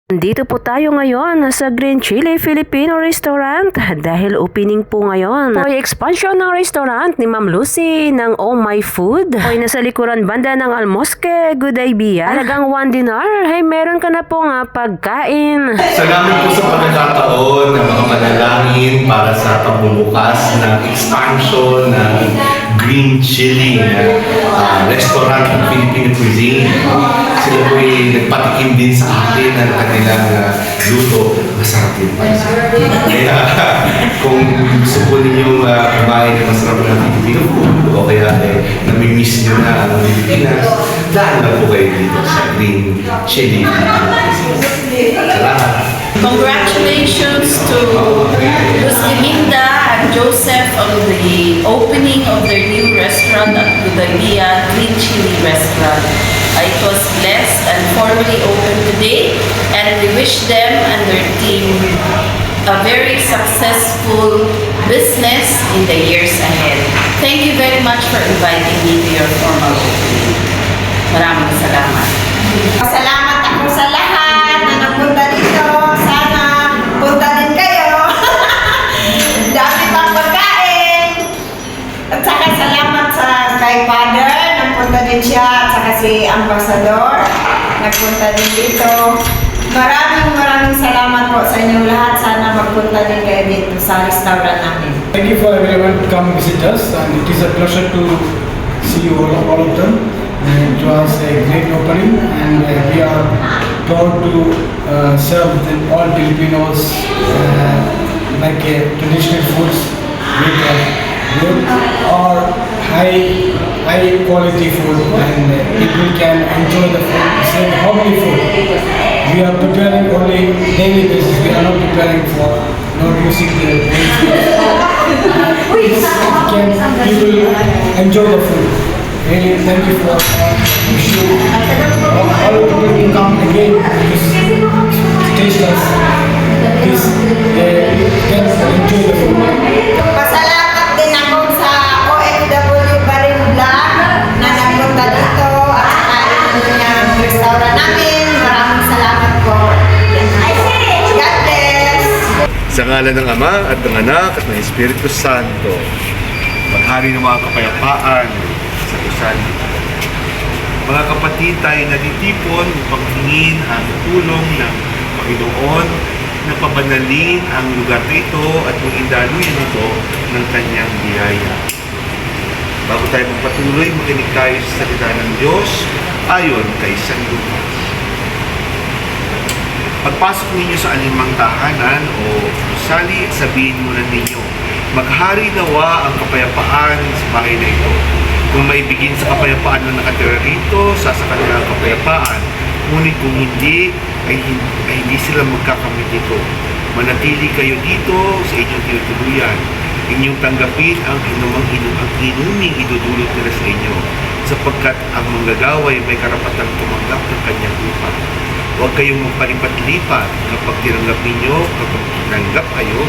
Dito po tayo ngayon sa Green Chili Filipino Restaurant dahil opening po ngayon o expansion ng restaurant ni Ma'am Lucy ng Oh My Food o nasa likuran banda ng Almosque, Good Idea. Talagang one dinar, hey meron ka na po nga pagkain. Salamat po sa pagkakataon ng mga panalangin para sa pagbubukas ng expansion ng Green Chili restaurant ng Filipino cuisine. Sila po ay nagpatikim din sa akin ng kanilang luto. Masarap din pa. Kaya kung gusto po ninyong kumain ng masarap na Filipino food o kaya namimiss nyo na ang Pilipinas, dahil na po kayo dito sa Green Chili Filipino cuisine. Salamat! Congratulations to Luz Liminda and Joseph on the opening of their new restaurant at Budaglia Green Chili Restaurant. It was blessed and formally opened today, and we wish them and their team a very successful business in the years ahead. Thank you very much for inviting me to your formal opening. Maraming salamat. Salamat ako sa lahat na napunta dito. Sana punta din kayo. Dami pang pagkain. At saka salamat sa kay Father. Napunta din siya. At saka si Ambassador. Nagpunta din dito. Maraming salamat po sa inyo lahat. Sana magpunta din kayo dito sa restaurant namin. Thank you for everyone to come visit us, and it is a pleasure to see all of them. And it was a great opening, and we are proud to serve all Filipinos like traditional foods with good or high quality food, and people can enjoy the food. It's like homely food. We are preparing only daily basis. We are not preparing for not using the people enjoy the food. Really, thank you for wish you all people to come again to taste us. Please can enjoy the food. Pasalamat din ako sa OFW Barin Vlog na nagpunta dito at saka yung restaurant namin. Maraming salamat po. God bless! Sa ngalan ng Ama at ng Anak at ng Espiritu Santo, maghari ng mga kapayapaan sa Kusali. Mga kapatid, tayo natitipon upang hingin ang tulong ng Panginoon na pabanalin ang lugar nito at mag-indaluyan ito ng kanyang biyaya. Bago tayo magpatuloy, makinig tayo sa salita ng Diyos ayon kay San Lucas. Pagpasok ninyo sa alinmang tahanan o gusali, sabihin muna ninyo, maghari nawa ang kapayapaan sa bahay na ito. Kung may bigin sa kapayapaan na nakatira rito, sasakan nila ang kapayapaan. Ngunit kung hindi, ay hindi sila magkakamit nito. Manatili kayo dito sa inyong tinutuluyan. Inyong tanggapin ang inuming idudulot nila sa inyo, sapagkat ang manggagawa ay may karapatang tumanggap ng kanyang lupa. Huwag kayong magpalipat-lipat kapag tinanggap kayo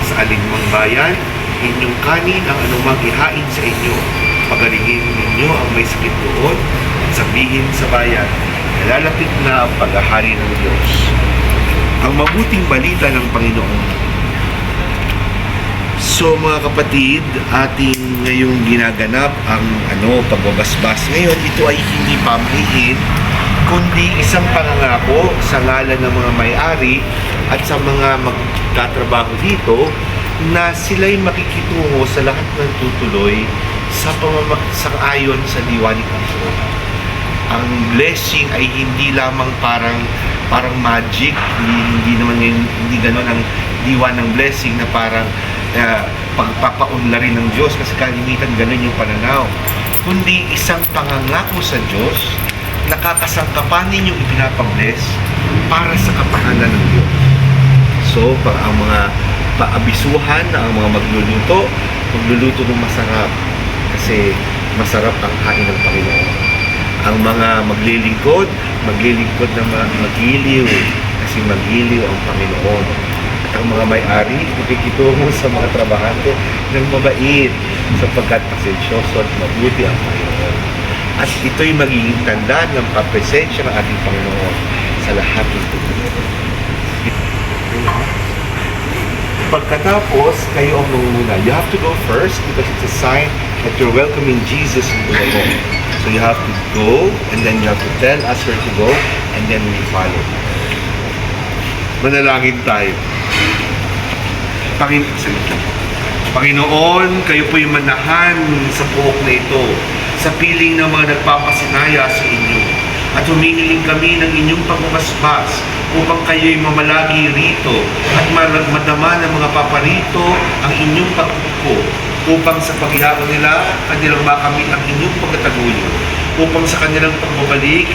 sa alinmang bayan, inyong kanin ang anumang ihain sa inyo. Pagalingin ninyo ang may sakit doon at sabihin sa bayan, nalalapit na ang paghahari ng Diyos. Ang mabuting balita ng Panginoon. So mga kapatid, ating ngayong ginaganap ang pagbabasbas. Ngayon, ito ay hindi pamahiin, kundi isang pangangako sa ngalan ng mga may-ari at sa mga magtatrabaho dito na sila'y makikitungo sa lahat ng tutuloy sa ayon sa diwa ni Kristo. Ang blessing ay hindi lamang parang magic, hindi ganoon ang diwa ng blessing na parang pagpapaunlarin ng Diyos kasi kalimitan ganoon yung pananaw. Kundi isang pangangako sa Diyos, nakakasangkapan ninyong ipinapabless para sa kapangalan ng Diyos. So, ang mga paabisuhan na ang mga magluluto ng masarap kasi masarap ang hain ng Panginoon. Ang mga maglilingkod ng magiliw kasi magiliw ang Panginoon. At ang mga may-ari, nakikitungo sa mga trabahante ng mabait sapagkat pasensyoso at mabuti ang Panginoon. At ito'y magiging tanda ng papresensya ng ating Panginoon sa lahat ng tutuloy. Pagkatapos, kayo ang mangunguna. You have to go first because it's a sign that you're welcoming Jesus into the home. So you have to go, and then you have to tell us where to go, and then we follow. Manalangin tayo. Panginoon, kayo po'y manahan sa buhok na ito, sa piling ng mga nagpapasinaya sa inyo. At humihiling kami ng inyong pagmamasukas upang kayo'y mamalagi rito at madama ng mga paparito ang inyong pagkuko upang sa paghihapon nila kanilang makamit ang inyong pagkataguyo upang sa kanilang pagbabalik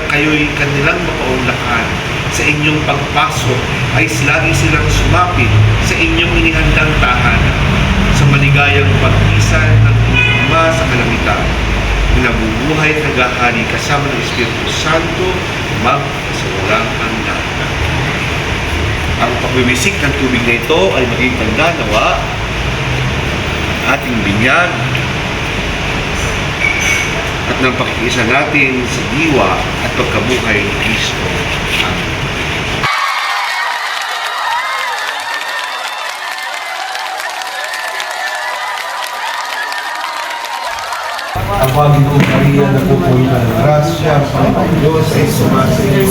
kayo'y kanilang mapaunlakan sa inyong pagpasok ay lagi silang sumapit sa inyong inihandang tahanan sa maligayang pagkisan ng inyong Ama sa kalangitan nabubuhay at naghahari kasama ng Espiritu Santo sa walang hanggan. Ang pagwiwisik ng tubig na ito ay maging tanda nawa ating binyag at ng pakikiisa natin sa diwa at pagkabuhay ni Kristo. Amen. Ang Panginoon Maria na pupunta ng grasya, Panginoon Diyos ay sumasayo.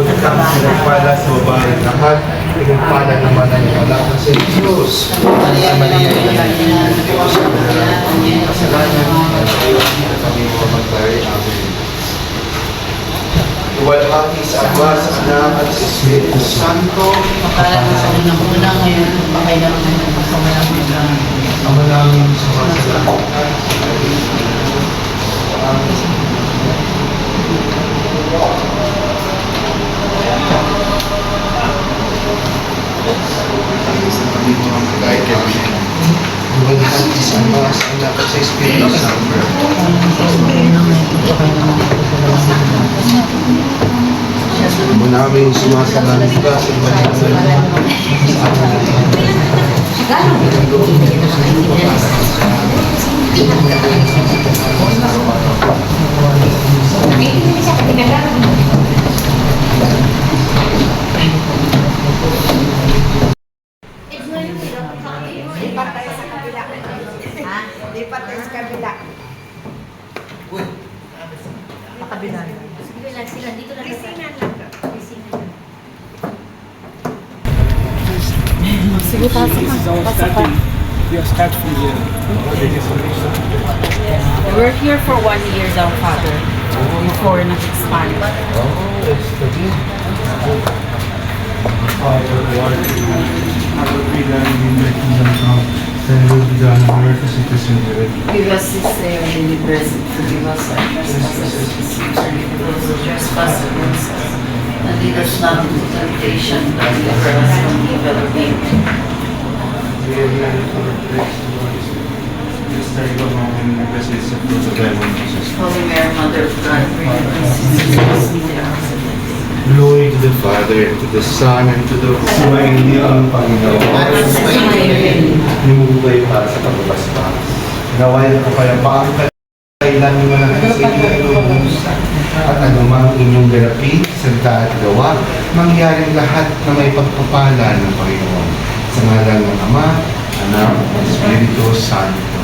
Pagkakang sinagpala sa babae at lahat, pinagpala naman ang anak ng si Jesus. Santa Maria, ina ng Diyos, ang nananalang kasalanan, at kami mamagay. Amen. Luwalhati sa Ama, sa Anak, at sa Espiritu Santo. Makalat sa unang-una ngayon, pakailangan ng pagkamalang hanggang. Ama namin sa kasalanan. Luwalhati sa Ama, sa Anak, at sa Espiritu Santo. Ama namin sumasalan ka sa Panginoon. Lipat tayo sa kabila. Ha? Lipat tayo sa kabila. This is our starting. We are start from here. We're here for 1 year daw, Father. Before nag-expand. Father, who art in heaven, hallowed be thy name, thy kingdom come, thy will be done on earth as it is in heaven. Give us this day our daily bread, forgive us our trespasses, forgive those who trespass against us. And lead us not into temptation, but deliver us from evil. Amen. We have none for the grace of the Lord is with thee. Blessed are you among women, and blessed is the fruit of thy womb, Jesus. Holy Mary, Mother of God, pray for us sinners, now and at the hour of our death. Glory to the Father, and to the Son, and to the Sumayin niyo ang Panginoon. Nimumuhay para sa pagpapaspas. Naway ang kapayapaan kailan niyo manangin sa inyong lubos. At anumang inyong ganapi, salita at gawa, mangyaring lahat na may pagpapala ng Panginoon. Sa ngalan ng Ama, Anak, at Espiritu Santo.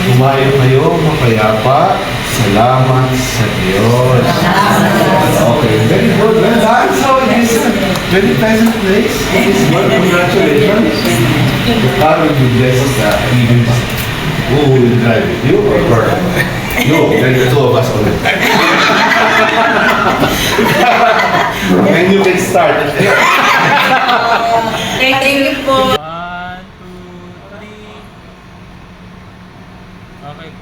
Kumain kayo, mapayapa. Salamat sa Diyos. Okay, very good. Well done. So, this is a very pleasant place. This is good. Congratulations. The car will be blessed even who will drive with you or her? No, then the two of us only. And you can start. Thank you po.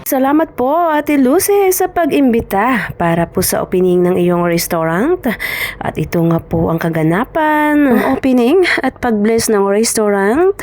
Salamat po Ate Lucy sa pag-imbita para po sa opening ng iyong restaurant. At ito nga po ang kaganapan ng opening at pag-bless ng restaurant.